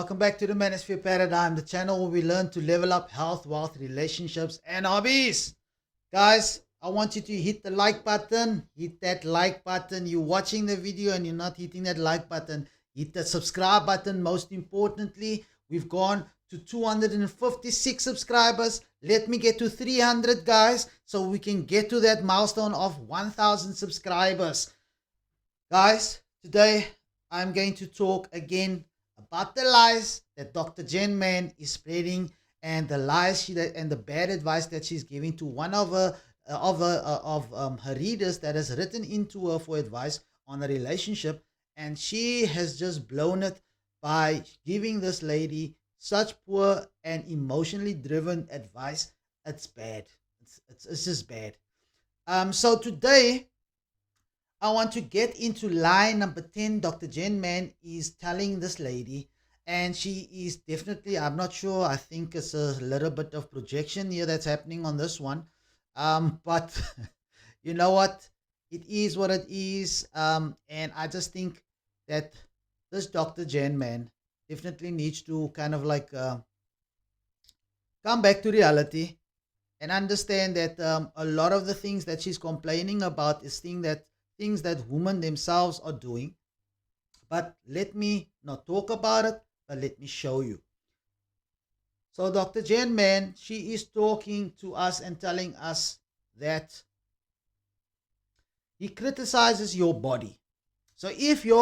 welcome back to the Manosphere Paradigm, the channel where we learn to level up health, wealth, relationships, and hobbies. Guys, I want you to hit the like button. Hit that like button. You're watching the video and you're not hitting that like button. Hit the subscribe button. Most importantly, we've gone to 256 subscribers. Let me get to 300, guys, so we can get to that milestone of 1,000 subscribers. Guys, today I'm going to talk again about the lies that Dr. Jen Mann is spreading, and the lies and the bad advice that she's giving to one of her her readers that has written into her for advice on a relationship, and she has just blown it by giving this lady such poor and emotionally driven advice. It's bad. It's just bad. So today I want to get into lie number 10. Dr. Jen Mann is telling this lady, and she is definitely, I'm not sure, I think it's a little bit of projection here that's happening on this one. But you know what? It is what it is. And I just think that this Dr. Jen Mann definitely needs to kind of like come back to reality and understand that a lot of the things that she's complaining about is things that women themselves are doing. But let me not talk about it, but let me show you. So Dr. Jen Mann, she is talking to us and telling us that he criticizes your body. So if you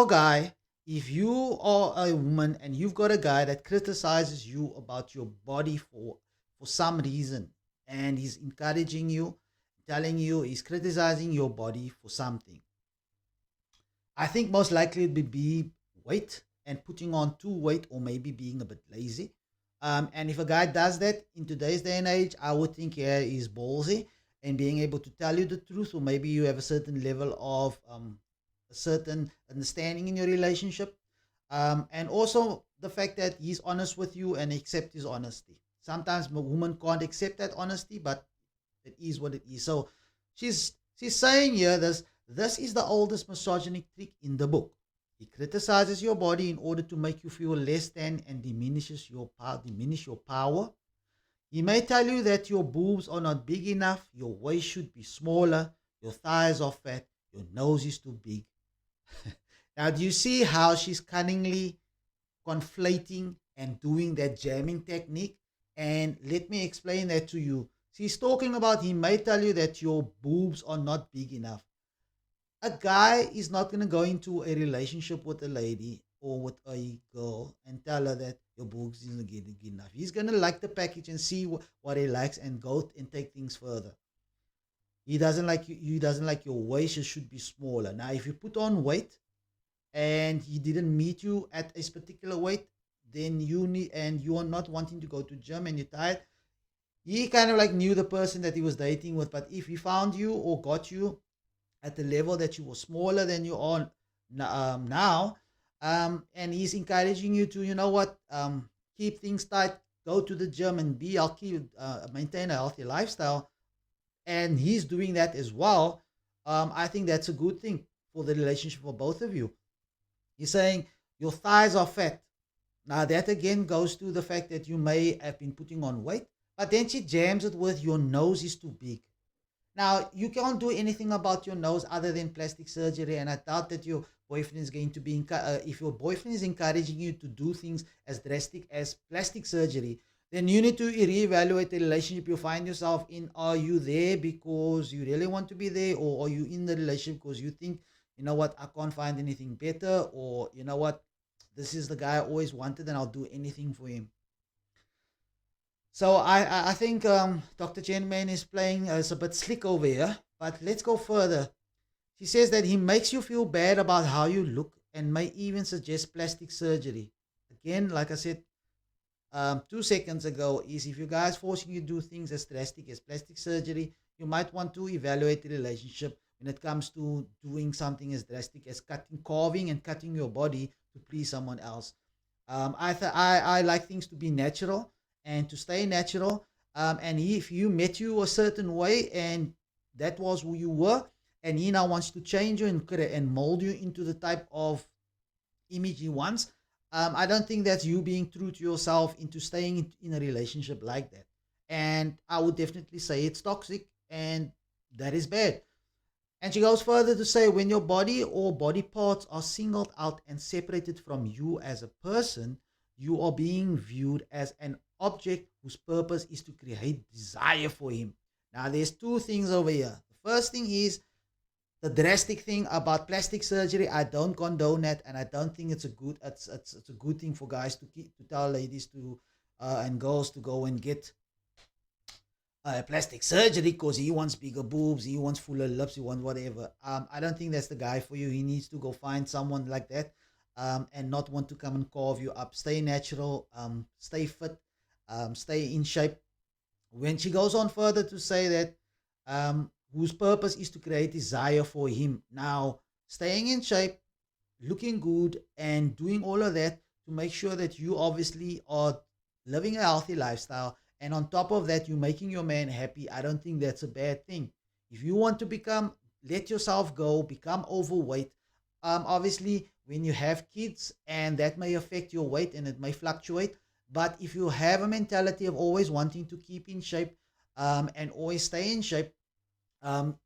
are a woman and you've got a guy that criticizes you about your body for some reason, and he's encouraging you, telling you he's criticizing your body for something, I think most likely it would be weight and putting on too weight, or maybe being a bit lazy. And if a guy does that in today's day and age, I would think, yeah, he's ballsy and being able to tell you the truth, or maybe you have a certain level of a certain understanding in your relationship. And also the fact that he's honest with you and accept his honesty. Sometimes a woman can't accept that honesty, but it is what it is. So she's saying here this is the oldest misogynic trick in the book. He criticizes your body in order to make you feel less than and diminish your power. He may tell you that your boobs are not big enough, your waist should be smaller, your thighs are fat, your nose is too big. Now, do you see how she's cunningly conflating and doing that jamming technique? And let me explain that to you. She's talking about he may tell you that your boobs are not big enough. A guy is not going to go into a relationship with a lady or with a girl and tell her that your boobs isn't good enough. He's going to like the package and see what he likes and go and take things further. He doesn't like you. He doesn't like your waist. It should be smaller. Now, if you put on weight and he didn't meet you at a particular weight, then you are not wanting to go to gym and you're tired. He kind of like knew the person that he was dating with, but if he found you or got you at the level that you were smaller than you are now, and he's encouraging you to, keep things tight, go to the gym and be healthy, maintain a healthy lifestyle, and he's doing that as well. I think that's a good thing for the relationship for both of you. He's saying your thighs are fat. Now that again goes to the fact that you may have been putting on weight, but then she jams it with your nose is too big. Now, you can't do anything about your nose other than plastic surgery, and I doubt that your boyfriend is going to be, if your boyfriend is encouraging you to do things as drastic as plastic surgery, then you need to reevaluate the relationship you find yourself in. Are you there because you really want to be there, or are you in the relationship because you think, you know what, I can't find anything better, or you know what, this is the guy I always wanted and I'll do anything for him. So I think Dr. Jen Mann is playing is a bit slick over here, but let's go further. She says that he makes you feel bad about how you look and may even suggest plastic surgery. Again, like I said 2 seconds ago, is if you guys forcing you to do things as drastic as plastic surgery, you might want to evaluate the relationship when it comes to doing something as drastic as carving and cutting your body to please someone else. I like things to be natural and to stay natural. And if you met you a certain way and that was who you were, and he now wants to change you and mold you into the type of image he wants, I don't think that's you being true to yourself into staying in a relationship like that. And I would definitely say it's toxic and that is bad. And she goes further to say when your body or body parts are singled out and separated from you as a person, you are being viewed as an object whose purpose is to create desire for him. Now, there's two things over here. The first thing is the drastic thing about plastic surgery. I don't condone that, and I don't think it's a good thing for guys to tell ladies to and girls to go and get plastic surgery because he wants bigger boobs, he wants fuller lips, he wants whatever. I don't think that's the guy for you. He needs to go find someone like that, and not want to come and carve you up. Stay natural, stay fit, stay in shape. When she goes on further to say that whose purpose is to create desire for him. Now, staying in shape, looking good, and doing all of that to make sure that you obviously are living a healthy lifestyle. And on top of that, you're making your man happy. I don't think that's a bad thing. If you want to let yourself go, become overweight. Obviously, when you have kids, and that may affect your weight and it may fluctuate. But if you have a mentality of always wanting to keep in shape, and always stay in shape, um,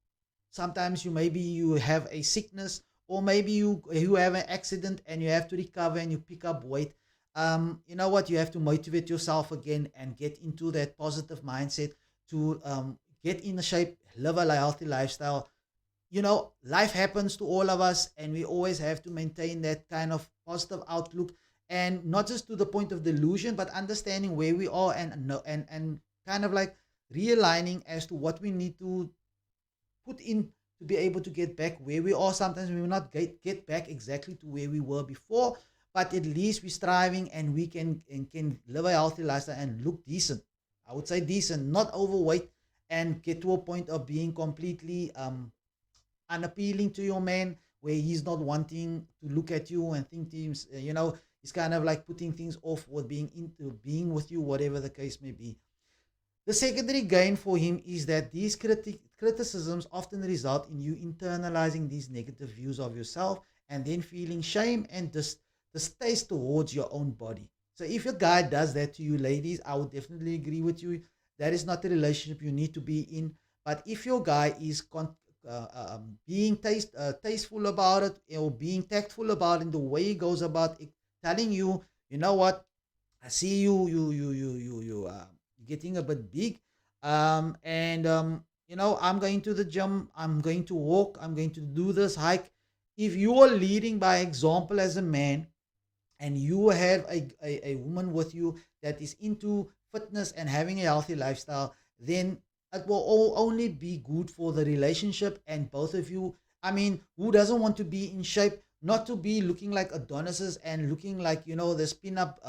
sometimes you have a sickness, or maybe you have an accident and you have to recover and you pick up weight. You know what, you have to motivate yourself again and get into that positive mindset to get in shape, live a healthy lifestyle. Life happens to all of us, and we always have to maintain that kind of positive outlook, and not just to the point of delusion, but understanding where we are, and kind of like realigning as to what we need to put in to be able to get back where we are. Sometimes we will not get back exactly to where we were before, but at least we're striving, and we can live a healthy lifestyle and look decent. I would say decent, not overweight, and get to a point of being completely unappealing to your man, where he's not wanting to look at you and think to him, he's kind of like putting things off with being with you, whatever the case may be. The secondary gain for him is that these criticisms often result in you internalizing these negative views of yourself, and then feeling shame and distaste towards your own body. So if your guy does that to you, ladies, I would definitely agree with you. That is not the relationship you need to be in. But if your guy is being tasteful about it, or being tactful about it in the way he goes about it, telling you, you know what, I see you getting a bit big, and I'm going to the gym, I'm going to walk, I'm going to do this hike. If you are leading by example as a man, and you have a woman with you that is into fitness and having a healthy lifestyle, then it will only be good for the relationship and both of you. I mean, who doesn't want to be in shape? Not to be looking like Adonises and looking like, the spin up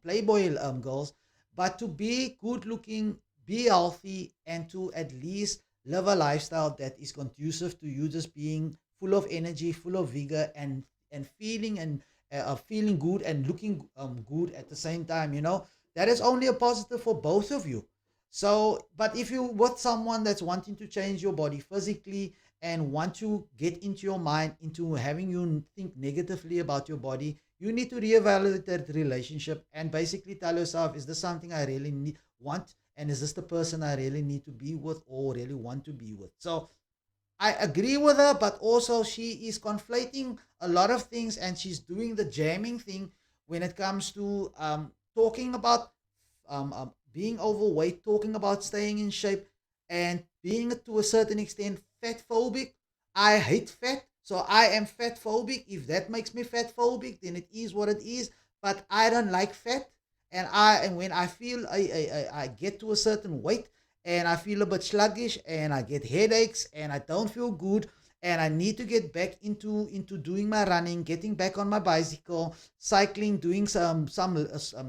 Playboy girls, but to be good looking, be healthy, and to at least live a lifestyle that is conducive to you just being full of energy, full of vigor, and feeling good and looking good at the same time. That is only a positive for both of you. So, but if you with someone that's wanting to change your body physically and want to get into your mind into having you think negatively about your body, you need to reevaluate that relationship and basically tell yourself, is this something I really want, and is this the person I really need to be with or really want to be with? So I agree with her, but also she is conflating a lot of things, and she's doing the jamming thing when it comes to talking about being overweight, talking about staying in shape, and being to a certain extent fat phobic. I hate fat, so I am fat phobic. If that makes me fat phobic, then it is what it is. But I don't like fat, and when I feel I get to a certain weight, and I feel a bit sluggish, and I get headaches, and I don't feel good, and I need to get back into doing my running, getting back on my bicycle, cycling, doing some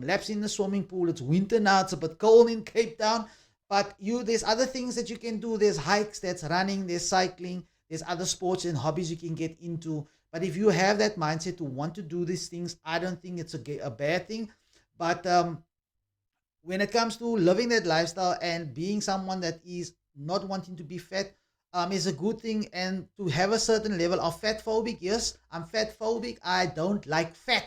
laps in the swimming pool. It's winter now; it's a bit cold in Cape Town, but there's other things that you can do. There's hikes, there's running, there's cycling, there's other sports and hobbies you can get into. But if you have that mindset to want to do these things, I don't think it's a bad thing. But when it comes to living that lifestyle and being someone that is not wanting to be fat, is a good thing. And to have a certain level of fat phobic, yes, I'm fat phobic. I don't like fat.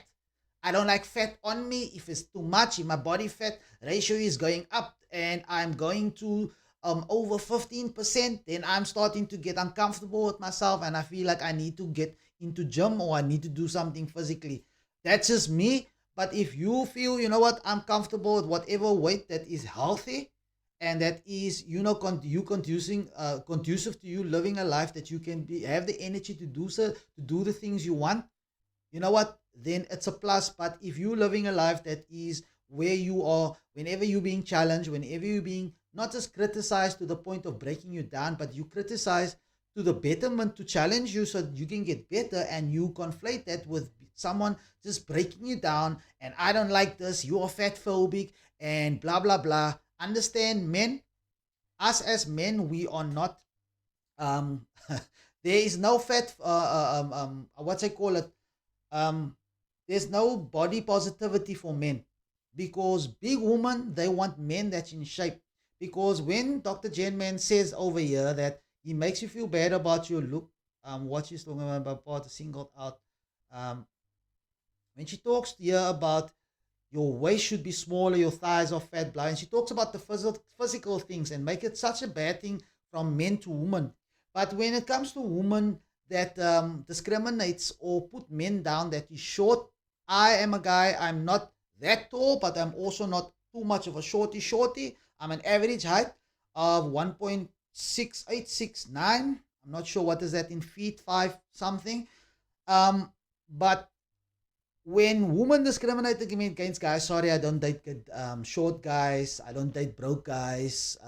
I don't like fat on me. If it's too much, if my body fat ratio is going up and I'm going to over 15%, then I'm starting to get uncomfortable with myself and I feel like I need to get into gym or I need to do something physically. That's just me. But if you feel, you know what, I'm comfortable with whatever weight that is healthy and that is, conducive to you living a life that you can have the energy to do so, to do the things you want, you know what, then it's a plus. But if you're living a life that is where you are, whenever you're being challenged, whenever you're being not just criticized to the point of breaking you down, but you criticize to the betterment to challenge you so that you can get better, and you conflate that with someone just breaking you down and I don't like this, you are fat phobic and blah blah blah. Understand, men, us as men, we are not um there is no fat what's I call it, um there's no body positivity for men, because big women, they want men that's in shape. Because when Dr. Jenman says over here that he makes you feel bad about your look, what she's talking about singled out, um when she talks here about your waist should be smaller, your thighs are fat, blah. And she talks about the physical things and make it such a bad thing from men to women. But when it comes to women that discriminates or put men down that is short, I am a guy, I'm not that tall, but I'm also not too much of a shorty. I'm an average height of 1.6869. I'm not sure what is that in feet, five something. But when women discriminate against guys, sorry, I don't date short guys. I don't date broke guys.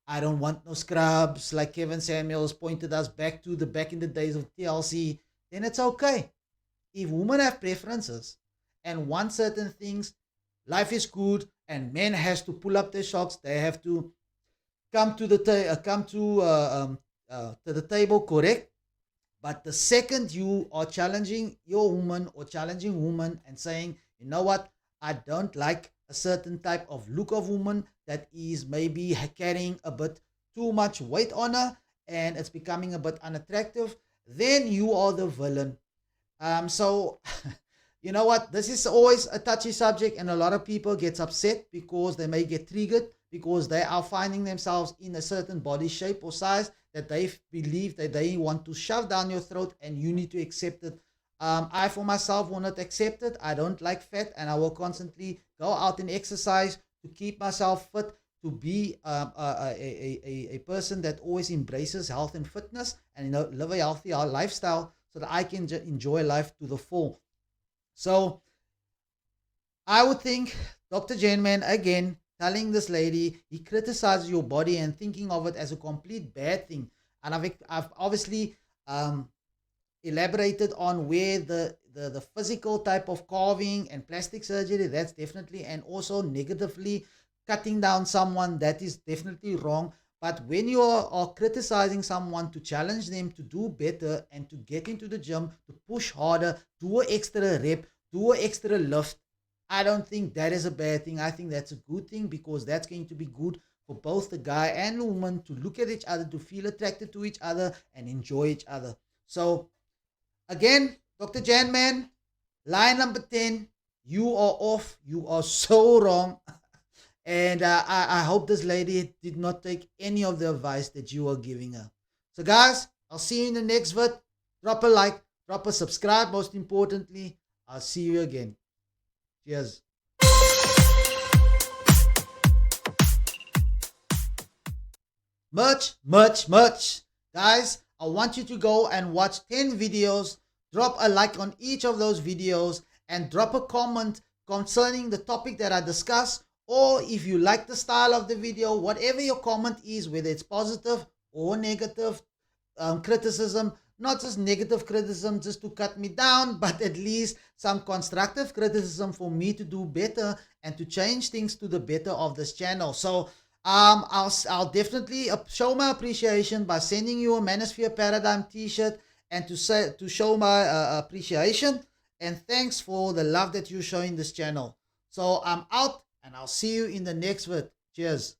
I don't want no scrubs, like Kevin Samuels pointed us back in the days of TLC. Then it's okay. If women have preferences and want certain things, life is good, and men has to pull up their socks. They have to come to the to the table, correct? But the second you are challenging your woman or challenging woman and saying, you know what, I don't like a certain type of look of woman that is maybe carrying a bit too much weight on her and it's becoming a bit unattractive, then you are the villain. So you know what? This is always a touchy subject, and a lot of people gets upset because they may get triggered because they are finding themselves in a certain body shape or size that they believe that they want to shove down your throat, and you need to accept it. I, for myself, will not accept it. I don't like fat, and I will constantly go out and exercise to keep myself fit, to be a person that always embraces health and fitness and live a healthy lifestyle so that I can enjoy life to the full. So I would think Dr. Jainman, again, telling this lady, he criticizes your body and thinking of it as a complete bad thing. And I've obviously elaborated on where the physical type of carving and plastic surgery, that's definitely, and also negatively cutting down someone, that is definitely wrong. But when you are criticizing someone to challenge them to do better and to get into the gym, to push harder, do an extra rep, do an extra lift, I don't think that is a bad thing. I think that's a good thing, because that's going to be good for both the guy and the woman to look at each other, to feel attracted to each other and enjoy each other. So again, Dr. Janman, line number 10, you are off. You are so wrong. And I hope this lady did not take any of the advice that you are giving her. So guys, I'll see you in the next vid. Drop a like, drop a subscribe, most importantly. I'll see you again. Cheers. Much. Guys, I want you to go and watch 10 videos. Drop a like on each of those videos and drop a comment concerning the topic that I discussed. Or if you like the style of the video, whatever your comment is, whether it's positive or negative criticism, not just negative criticism just to cut me down, but at least some constructive criticism for me to do better and to change things to the better of this channel. So I'll definitely show my appreciation by sending you a Manosphere Paradigm t-shirt, and to show my appreciation and thanks for the love that you're showing this channel. So I'm out, and I'll see you in the next vid. Cheers.